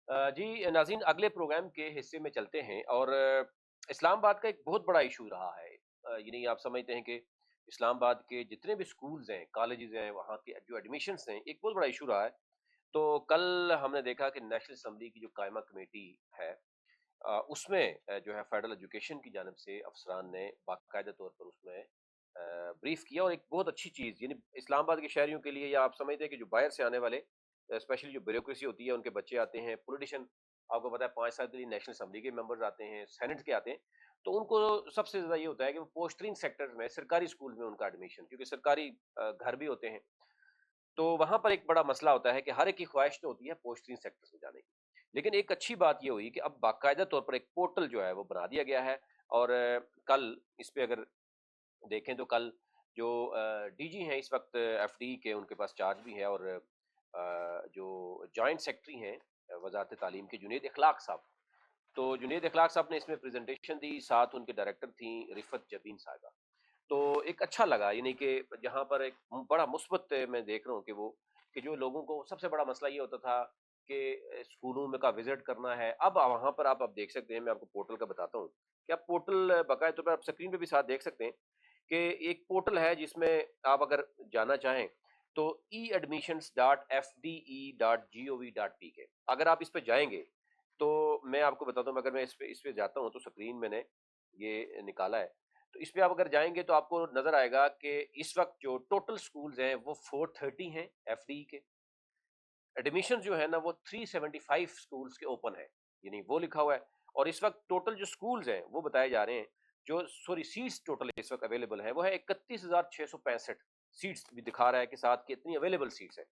जी नाज़रीन, अगले प्रोग्राम के हिस्से में चलते हैं और इस्लामाबाद का एक बहुत बड़ा इशू रहा है। यानी आप समझते हैं कि इस्लामाबाद के जितने भी स्कूल्स हैं, कॉलेजेस हैं, वहाँ के जो एडमिशन्स हैं, एक बहुत बड़ा इशू रहा है। तो कल हमने देखा कि नेशनल असेंबली की जो कायमा कमेटी है, उसमें जो है फेडरल एजुकेशन की जानिब से अफसरान ने बाकायदा तौर पर उसमें ब्रीफ किया और एक बहुत अच्छी चीज़ यानी इस्लामाबाद के शहरियों के लिए, या आप समझते हैं कि जो बाहर से आने वाले स्पेशली जो ब्यूरोक्रेसी होती है, उनके बच्चे आते हैं, पॉलिटिशियन आपको पता है 5 साल के लिए नेशनल असेंबली के मेंबर्स आते हैं, सेनेट के आते हैं, तो उनको सबसे ज़्यादा ये होता है कि वो पोस्टरिंग सेक्टर्स में सरकारी स्कूल में उनका एडमिशन, क्योंकि सरकारी घर भी होते हैं, तो वहाँ पर एक बड़ा मसला होता है कि हर एक की ख्वाहिश तो होती है पोस्टरिंग सेक्टर्स में जाने की। लेकिन एक अच्छी बात ये हुई कि अब बाकायदा तौर पर एक पोर्टल जो है वो बना दिया गया है और कल इस पे अगर देखें तो कल जो डीजी हैं इस वक्त एफडी के, उनके पास चार्ज भी है और जो जॉइंट सेक्रेटरी हैं वजारत तालीम के, जुनेद इखलाक साहब, तो जुनेद इखलाक साहब ने इसमें प्रेजेंटेशन दी, साथ उनके डायरेक्टर थी रिफत जबीन साहिबा। तो एक अच्छा लगा, यानी कि जहाँ पर एक बड़ा मुस्बत मैं देख रहा हूँ कि वो कि जो लोगों को सबसे बड़ा मसला ये होता था कि स्कूलों में का विजिट करना है, अब वहाँ पर आप देख सकते हैं, मैं आपको पोर्टल का बताता हूँ कि आप पोर्टल बाकायदा तौर पर आप स्क्रीन पे भी साथ देख सकते हैं कि एक पोर्टल है जिसमें आप अगर जाना चाहें तो e-admissions.fde.gov.pk, अगर आप इस पे जाएंगे तो मैं आपको बताता हूँ, अगर मैं इस पे जाता हूँ तो स्क्रीन मैंने ये निकाला है, तो इस पे आप अगर जाएंगे तो आपको नजर आएगा कि इस वक्त जो टोटल स्कूल्स हैं वो 430 हैं एफडी के। एडमिशन जो है ना वो 375 स्कूल्स के ओपन है, यानी वो लिखा हुआ है। और इस वक्त टोटल जो स्कूल्स हैं वो बताए जा रहे हैं, जो सॉरी सीट्स टोटल इस वक्त अवेलेबल है वो है 31,665 सीट्स भी दिखा रहा है कि साथ कितनी अवेलेबल सीट्स है।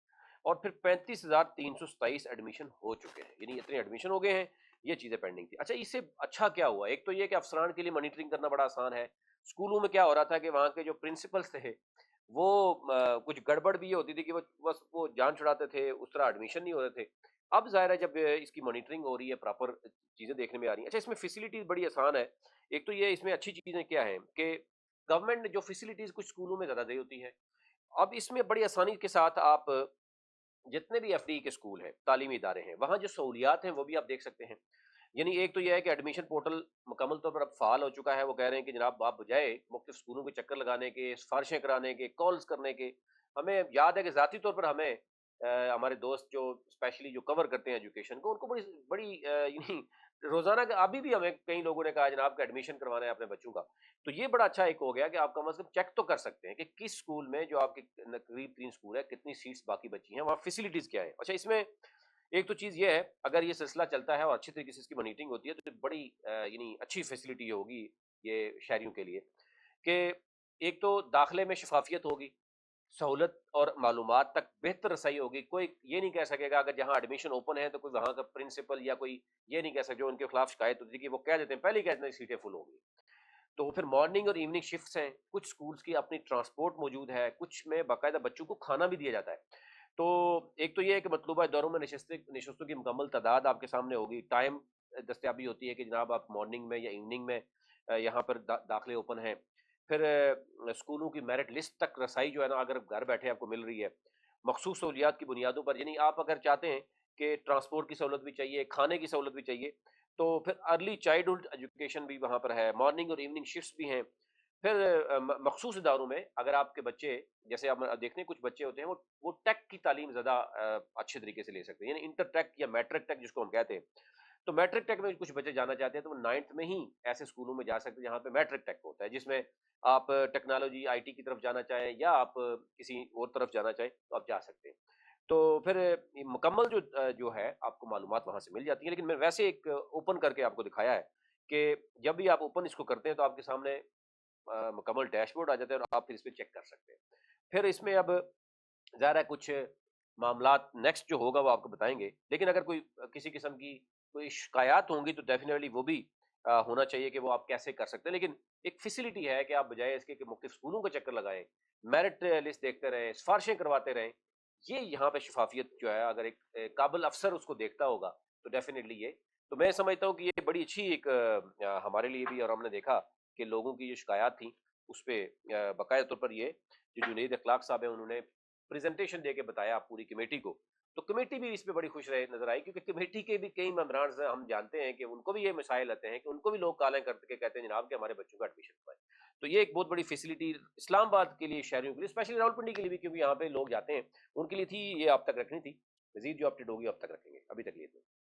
और फिर 35,327 एडमिशन हो चुके हैं, यानी इतने एडमिशन हो गए हैं। ये चीजें पेंडिंग थी। अच्छा, इससे अच्छा क्या हुआ? एक तो ये कि अफसरान के लिए मॉनिटरिंग करना बड़ा आसान है। स्कूलों में क्या हो रहा था कि वहाँ के जो प्रिंसिपल्स थे वो कुछ गड़बड़ भी ये होती थी कि वो बस वो जान छुड़ाते थे, उस तरह एडमिशन नहीं हो रहे थे। अब ज़ाहिर है जब इसकी मॉनिटरिंग हो रही है, प्रॉपर चीज़ें देखने में आ रही हैं। अच्छा, इसमें फैसिलिटीज़ बड़ी आसान है। एक तो ये इसमें अच्छी चीज़ें क्या हैं कि गवर्नमेंट ने जो फैसिलिटीज़ कुछ स्कूलों में ज़्यादा दी होती है, अब इसमें बड़ी आसानी के साथ आप जितने भी एफडी के स्कूल हैं, तालीमी इदारे हैं, वहाँ जो सहूलियात हैं वो भी आप देख सकते हैं। यानी एक तो ये है कि एडमिशन पोर्टल मुकम्मल तौर पर अब फ़ाल हो चुका है। वो कह रहे हैं कि जनाब आप बजाय मुख्तलिफ स्कूलों के चक्कर लगाने के, सिफ़ारिशें कराने के, कॉल्स करने के, हमें याद है कि ज़ाती तौर पर हमें हमारे दोस्त जो स्पेशली जो कवर करते हैं एजुकेशन को, उनको बड़ी बड़ी यानी रोज़ाना का अभी भी हमें कई लोगों ने कहा जनाब का एडमिशन करवाना है अपने बच्चों का। तो ये बड़ा अच्छा एक हो गया कि आप कम से कम चेक तो कर सकते हैं कि किस स्कूल में जो आपके करीब 3 स्कूल है, कितनी सीट्स बाकी बची हैं, वहाँ फैसिलिटीज़ क्या है। अच्छा, इसमें एक तो चीज़ ये है, अगर ये सिलसिला चलता है और अच्छी तरीके से इसकी मॉनिटरिंग होती है तो बड़ी यानी अच्छी फैसिलिटी होगी ये शहरियों के लिए कि एक तो दाखिले में शफाफियत होगी, सहूलत और मालूमात तक बेहतर रसाई होगी। कोई ये नहीं कह सकेगा अगर जहाँ एडमिशन ओपन है तो कोई वहाँ का प्रिंसिपल या कोई ये नहीं कह सकता, जो उनके खिलाफ शिकायत होती है कि वो कह देते हैं, पहले ही कह देते हैं सीटें फुल होंगी। तो फिर मॉर्निंग और इवनिंग शिफ्ट्स हैं, कुछ स्कूल्स की अपनी ट्रांसपोर्ट मौजूद है, कुछ में बाकायदा बच्चों को खाना भी दिया जाता है। तो एक तो ये है कि मतलूबा दौरों में नशिस्तों की मुकम्मल तादाद आपके सामने होगी, टाइम दस्तयाबी होती है कि जनाब आप मॉर्निंग में या इवनिंग में यहाँ पर दाखिले ओपन हैं। फिर स्कूलों की मेरिट लिस्ट तक रसाई जो है ना, अगर घर बैठे आपको मिल रही है मखसूस सहूलियात की बुनियादों पर, यानी आप अगर चाहते हैं कि ट्रांसपोर्ट की सहूलत भी चाहिए, खाने की सहूलत भी चाहिए, तो फिर अर्ली चाइल्डहुड एजुकेशन भी वहाँ पर है, मॉर्निंग और इवनिंग शिफ्ट्स भी हैं। फिर मखसूस इदारों में अगर आपके बच्चे, जैसे आप देखते हैं कुछ बच्चे होते हैं वो टेक की तालीम ज़्यादा अच्छे तरीके से ले सकते हैं, यानी इंटर टेक या मैट्रिक टेक जिसको हम कहते हैं। तो मैट्रिक टेक में कुछ बच्चे जाना चाहते हैं तो वो 9th में ही ऐसे स्कूलों में जा सकते हैं जहाँ पे मैट्रिक टेक होता है, जिसमें आप टेक्नोलॉजी आईटी की तरफ जाना चाहें या आप किसी और तरफ जाना चाहें तो आप जा सकते हैं। तो फिर ये मुकम्मल जो है आपको मालूमात वहाँ से मिल जाती है। लेकिन मैं वैसे एक ओपन करके आपको दिखाया है कि जब भी आप ओपन इसको करते हैं तो आपके सामने मुकम्मल डैशबोर्ड आ जाता है और आप फिर इस पे चेक कर सकते हैं। फिर इसमें अब ज़ाहिर है कुछ मामलात नेक्स्ट जो होगा वो आपको बताएँगे। लेकिन अगर कोई किसी किस्म की कोई शिकायत होंगी तो डेफ़िनेटली वो भी होना चाहिए कि वो आप कैसे कर सकते हैं। लेकिन एक फ़ैसिलिटी है कि आप बजाय इसके कि मुख्तलिफ स्कूलों का चक्कर लगाएँ, मेरिट लिस्ट देखते रहें, सिफ़ारिशें करवाते रहें, ये यहाँ पे शफ़ाफ़ियत जो है, अगर एक काबिल अफ़सर उसको देखता होगा तो डेफ़िनेटली ये, तो मैं समझता हूँ कि ये बड़ी अच्छी एक हमारे लिए भी, और हमने देखा कि लोगों की जो शिकायत थी उस पे बाकायदा तौर पर ये जो जुनैद अखलाक साहब हैं उन्होंने प्रेजेंटेशन दे के बताया पूरी कमेटी को, تو کمیٹی بھی اس پہ بڑی خوش رہے نظر آئی، کیونکہ کمیٹی کے بھی کئی ممبران سے ہم جانتے ہیں کہ ان کو بھی یہ مسائل آتے ہیں کہ ان کو بھی لوگ کالیں کر کے کہتے ہیں جناب کہ ہمارے بچوں کا ایڈمیشن کروائیں۔ تو یہ ایک بہت بڑی فیسلٹی اسلام آباد کے لیے، شہریوں کے لیے، اسپیشلی راولپنڈی کے لیے بھی، کیونکہ یہاں پہ لوگ جاتے ہیں، ان کے لیے تھی، یہ آپ تک رکھنی تھی، مزید جو اپڈیٹ ہوگی آپ تک رکھیں گے، ابھی تک لیے تھے۔